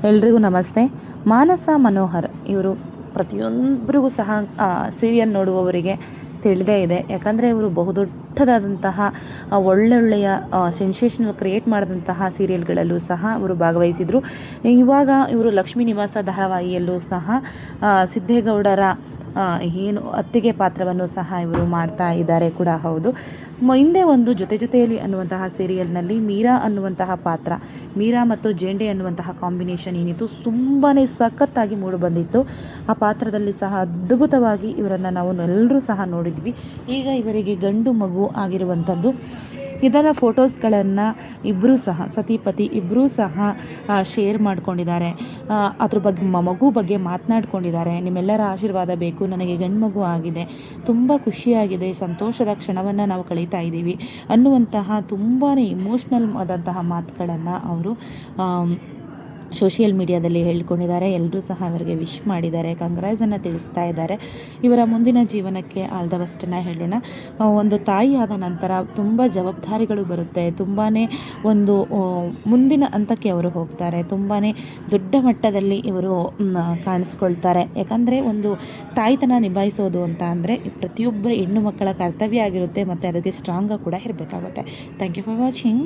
ಎಲ್ರಿಗೂ ನಮಸ್ತೆ. ಮಾನಸ ಮನೋಹರ್ ಇವರು ಪ್ರತಿಯೊಬ್ಬರಿಗೂ ಸಹ ಸೀರಿಯಲ್ ನೋಡುವವರಿಗೆ ತಿಳಿದೇ ಇದೆ. ಯಾಕಂದರೆ ಇವರು ಬಹುದೊಡ್ಡದಾದಂತಹ ಒಳ್ಳೊಳ್ಳೆಯ ಸೆನ್ಸೇಷನಲ್ ಕ್ರಿಯೇಟ್ ಮಾಡಿದಂತಹ ಸೀರಿಯಲ್ಗಳಲ್ಲೂ ಸಹ ಇವರು ಭಾಗವಹಿಸಿದರು. ಇವಾಗ ಇವರು ಲಕ್ಷ್ಮೀ ನಿವಾಸ ಧಾರಾವಾಹಿಯಲ್ಲೂ ಸಹ ಸಿದ್ದೇಗೌಡರ ಏನು ಅತ್ತಿಗೆ ಪಾತ್ರವನ್ನು ಸಹ ಇವರು ಮಾಡ್ತಾ ಇದ್ದಾರೆ ಕೂಡ ಹೌದು. ಹಿಂದೆ ಒಂದು ಜೊತೆಯಲ್ಲಿ ಅನ್ನುವಂತಹ ಸೀರಿಯಲ್ನಲ್ಲಿ ಮೀರಾ ಅನ್ನುವಂತಹ ಪಾತ್ರ, ಮೀರಾ ಮತ್ತು ಜೇಂಡೆ ಅನ್ನುವಂತಹ ಕಾಂಬಿನೇಷನ್ ಏನಿತ್ತು ತುಂಬಾ ಸಖತ್ತಾಗಿ ಮೂಡಿಬಂದಿತ್ತು. ಆ ಪಾತ್ರದಲ್ಲಿ ಸಹ ಅದ್ಭುತವಾಗಿ ಇವರನ್ನು ನಾವು ಎಲ್ಲರೂ ಸಹ ನೋಡಿದ್ವಿ. ಈಗ ಇವರಿಗೆ ಗಂಡು ಮಗು ಆಗಿರುವಂಥದ್ದು. ಇದರ ಫೋಟೋಸ್ಗಳನ್ನು ಇಬ್ಬರೂ ಸಹ ಸತಿಪತಿ ಇಬ್ಬರೂ ಸಹ ಶೇರ್ ಮಾಡ್ಕೊಂಡಿದ್ದಾರೆ. ಅದ್ರ ಬಗ್ಗೆ ಮಗು ಬಗ್ಗೆ ಮಾತನಾಡ್ಕೊಂಡಿದ್ದಾರೆ. ನಿಮ್ಮೆಲ್ಲರ ಆಶೀರ್ವಾದ ಬೇಕು, ನನಗೆ ಗಂಡು ಮಗು ಆಗಿದೆ, ತುಂಬ ಖುಷಿಯಾಗಿದೆ, ಸಂತೋಷದ ಕ್ಷಣವನ್ನು ನಾವು ಕಳೀತಾ ಇದ್ದೀವಿ ಅನ್ನುವಂತಹ ತುಂಬಾ ಇಮೋಷ್ನಲ್ ಆದಂತಹ ಮಾತುಗಳನ್ನು ಅವರು ಸೋಷಿಯಲ್ ಮೀಡಿಯಾದಲ್ಲಿ ಹೇಳ್ಕೊಂಡಿದ್ದಾರೆ. ಎಲ್ಲರೂ ಸಹ ಅವರಿಗೆ ವಿಶ್ ಮಾಡಿದ್ದಾರೆ, ಕಂಗ್ರಾಟ್ಸನ್ನು ತಿಳಿಸ್ತಾ ಇದ್ದಾರೆ. ಇವರ ಮುಂದಿನ ಜೀವನಕ್ಕೆ ಆಲ್ ದ ಬೆಸ್ಟನ್ನು ಹೇಳೋಣ. ಒಂದು ತಾಯಿಯಾದ ನಂತರ ತುಂಬ ಜವಾಬ್ದಾರಿಗಳು ಬರುತ್ತೆ. ತುಂಬಾ ಒಂದು ಮುಂದಿನ ಹಂತಕ್ಕೆ ಅವರು ಹೋಗ್ತಾರೆ. ತುಂಬಾ ದೊಡ್ಡ ಮಟ್ಟದಲ್ಲಿ ಇವರು ಕಾಣಿಸ್ಕೊಳ್ತಾರೆ. ಯಾಕಂದರೆ ಒಂದು ತಾಯ್ತನ ನಿಭಾಯಿಸೋದು ಅಂತ ಅಂದರೆ ಪ್ರತಿಯೊಬ್ಬರು ಹೆಣ್ಣು ಮಕ್ಕಳ ಕರ್ತವ್ಯ ಆಗಿರುತ್ತೆ, ಮತ್ತು ಅದಕ್ಕೆ ಸ್ಟ್ರಾಂಗಾಗಿ ಕೂಡ ಇರಬೇಕಾಗುತ್ತೆ. Thank you for watching.